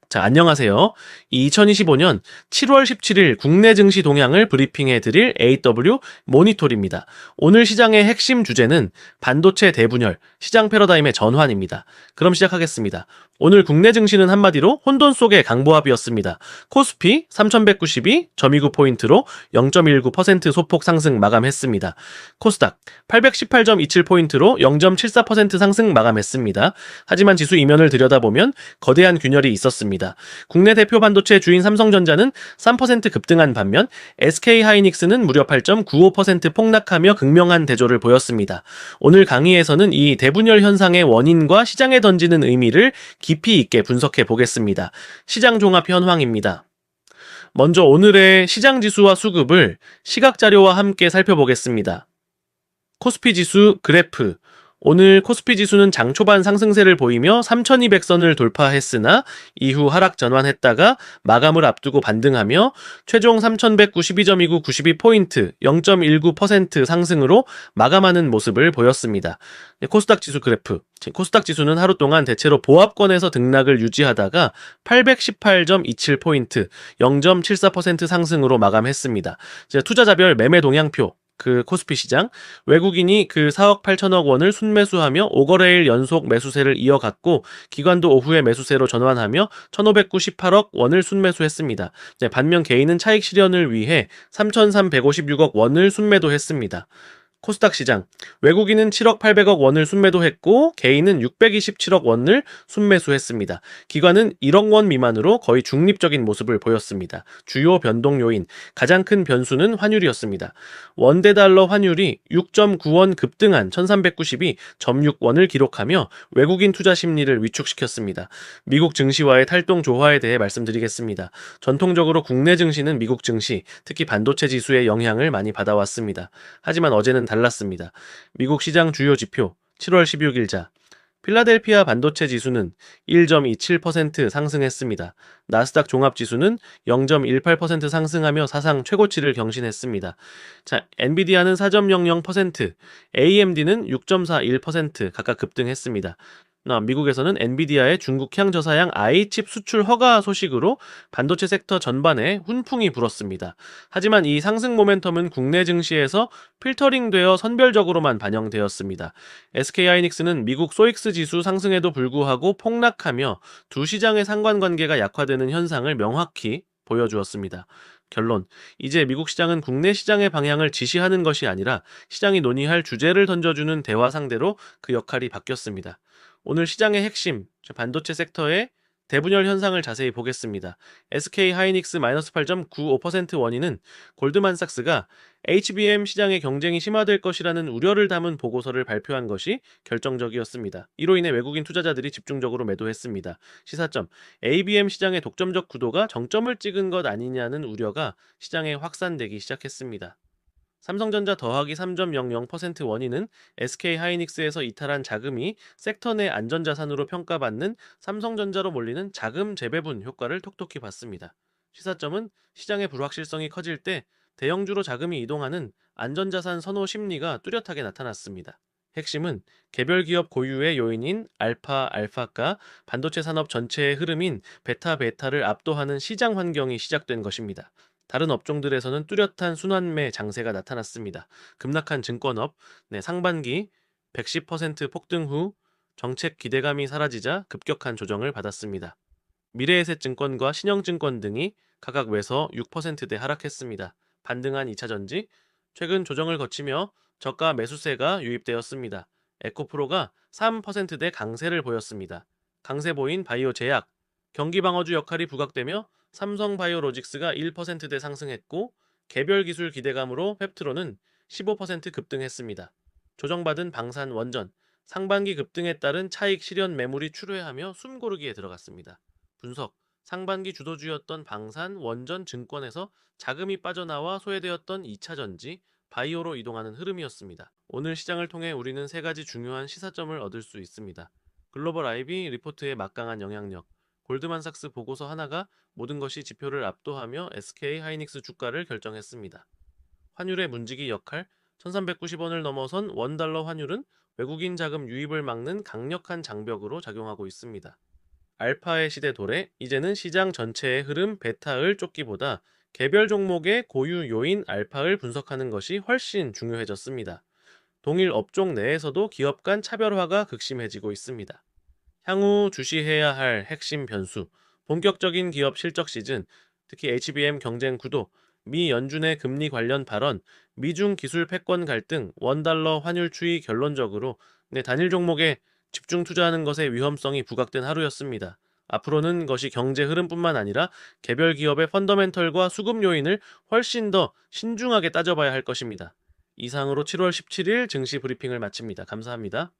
자, 안녕하세요. 2025년 7월 17일 국내 증시 동향을 브리핑해 드릴 AW 모니тор입니다. 오늘 시장의 핵심 주제는 반도체 대분열, 시장 패러다임의 전환입니다. 그럼 시작하겠습니다. 오늘 국내 증시는 한마디로 혼돈 속의 강보합이었습니다. 코스피 3192.29포인트로 0.19% 소폭 상승 마감했습니다. 코스닥 818.27포인트로 0.74% 상승 마감했습니다. 하지만 지수 이면을 들여다보면 거대한 균열이 있었습니다. 국내 대표 반도체 주인 삼성전자는 3% 급등한 반면 SK하이닉스는 무려 8.95% 폭락하며 극명한 대조를 보였습니다. 오늘 강의에서는 이 대분열 현상의 원인과 시장에 던지는 의미를 깊이 있게 분석해 보겠습니다. 시장 종합 현황입니다. 먼저 오늘의 시장 지수와 수급을 시각 자료와 함께 살펴보겠습니다. 코스피 지수 그래프. 오늘 코스피 지수는 장 초반 상승세를 보이며 3200선을 돌파했으나 이후 하락 전환했다가 마감을 앞두고 반등하며 최종 3192.29 92포인트 0.19% 상승으로 마감하는 모습을 보였습니다. 코스닥 지수 그래프. 코스닥 지수는 하루 동안 대체로 보합권에서 등락을 유지하다가 818.27포인트 0.74% 상승으로 마감했습니다. 투자자별 매매 동향표. 코스피 시장, 외국인이 4억 8천억 원을 순매수하며 5거래일 연속 매수세를 이어갔고 기관도 오후에 매수세로 전환하며 1,598억 원을 순매수했습니다. 반면 개인은 차익 실현을 위해 3,356억 원을 순매도했습니다. 코스닥 시장, 외국인은 7억 800억 원을 순매도했고 개인은 627억 원을 순매수했습니다. 기관은 1억 원 미만으로 거의 중립적인 모습을 보였습니다. 주요 변동 요인, 가장 큰 변수는 환율이었습니다. 원대 달러 환율이 6.9원 급등한 1392.6원을 기록하며 외국인 투자 심리를 위축시켰습니다. 미국 증시와의 탈동 조화에 대해 말씀드리겠습니다. 전통적으로 국내 증시는 미국 증시, 특히 반도체 지수의 영향을 많이 받아왔습니다. 하지만 어제는 달랐습니다. 미국 시장 주요 지표 7월 16일자 필라델피아 반도체 지수는 1.27% 상승했습니다. 나스닥 종합지수는 0.18% 상승하며 사상 최고치를 경신했습니다. 엔비디아는 4.00%, AMD는 6.41% 각각 급등했습니다. 미국에서는 엔비디아의 중국향 저사양 I칩 수출 허가 소식으로 반도체 섹터 전반에 훈풍이 불었습니다. 하지만 이 상승 모멘텀은 국내 증시에서 필터링되어 선별적으로만 반영되었습니다. SK하이닉스는 미국 소익스 지수 상승에도 불구하고 폭락하며 두 시장의 상관관계가 약화되는 현상을 명확히 보여주었습니다. 결론, 이제 미국 시장은 국내 시장의 방향을 지시하는 것이 아니라 시장이 논의할 주제를 던져주는 대화 상대로 그 역할이 바뀌었습니다. 오늘 시장의 핵심, 반도체 섹터의 대분열 현상을 자세히 보겠습니다. SK하이닉스 마이너스 8.95% 원인은 골드만삭스가 HBM 시장의 경쟁이 심화될 것이라는 우려를 담은 보고서를 발표한 것이 결정적이었습니다. 이로 인해 외국인 투자자들이 집중적으로 매도했습니다. 시사점, ABM 시장의 독점적 구도가 정점을 찍은 것 아니냐는 우려가 시장에 확산되기 시작했습니다. 삼성전자 더하기 3.00% 원인은 SK하이닉스에서 이탈한 자금이 섹터 내 안전자산으로 평가받는 삼성전자로 몰리는 자금 재배분 효과를 톡톡히 봤습니다. 시사점은 시장의 불확실성이 커질 때 대형주로 자금이 이동하는 안전자산 선호 심리가 뚜렷하게 나타났습니다. 핵심은 개별 기업 고유의 요인인 알파, 알파가 반도체 산업 전체의 흐름인 베타, 베타를 압도하는 시장 환경이 시작된 것입니다. 다른 업종들에서는 뚜렷한 순환매 장세가 나타났습니다. 급락한 증권업, 상반기 110% 폭등 후 정책 기대감이 사라지자 급격한 조정을 받았습니다. 미래에셋증권과 신영증권 등이 각각 외서 6%대 하락했습니다. 반등한 2차전지, 최근 조정을 거치며 저가 매수세가 유입되었습니다. 에코프로가 3%대 강세를 보였습니다. 강세 보인 바이오제약, 경기방어주 역할이 부각되며 삼성바이오로직스가 1%대 상승했고 개별 기술 기대감으로 펩트론은 15% 급등했습니다. 조정받은 방산 원전, 상반기 급등에 따른 차익 실현 매물이 출회하며 숨고르기에 들어갔습니다. 분석, 상반기 주도주였던 방산, 원전, 증권에서 자금이 빠져나와 소외되었던 2차전지, 바이오로 이동하는 흐름이었습니다. 오늘 시장을 통해 우리는 세 가지 중요한 시사점을 얻을 수 있습니다. 글로벌 IB 리포트의 막강한 영향력, 골드만삭스 보고서 하나가 모든 것이 지표를 압도하며 SK하이닉스 주가를 결정했습니다. 환율의 문지기 역할, 1390원을 넘어선 원달러 환율은 외국인 자금 유입을 막는 강력한 장벽으로 작용하고 있습니다. 알파의 시대 도래, 이제는 시장 전체의 흐름 베타를 쫓기보다 개별 종목의 고유 요인 알파를 분석하는 것이 훨씬 중요해졌습니다. 동일 업종 내에서도 기업 간 차별화가 극심해지고 있습니다. 향후 주시해야 할 핵심 변수, 본격적인 기업 실적 시즌, 특히 HBM 경쟁 구도, 미 연준의 금리 관련 발언, 미중 기술 패권 갈등, 원달러 환율 추이 결론적으로 단일 종목에 집중 투자하는 것의 위험성이 부각된 하루였습니다. 앞으로는 것이 경제 흐름뿐만 아니라 개별 기업의 펀더멘털과 수급 요인을 훨씬 더 신중하게 따져봐야 할 것입니다. 이상으로 7월 17일 증시 브리핑을 마칩니다. 감사합니다.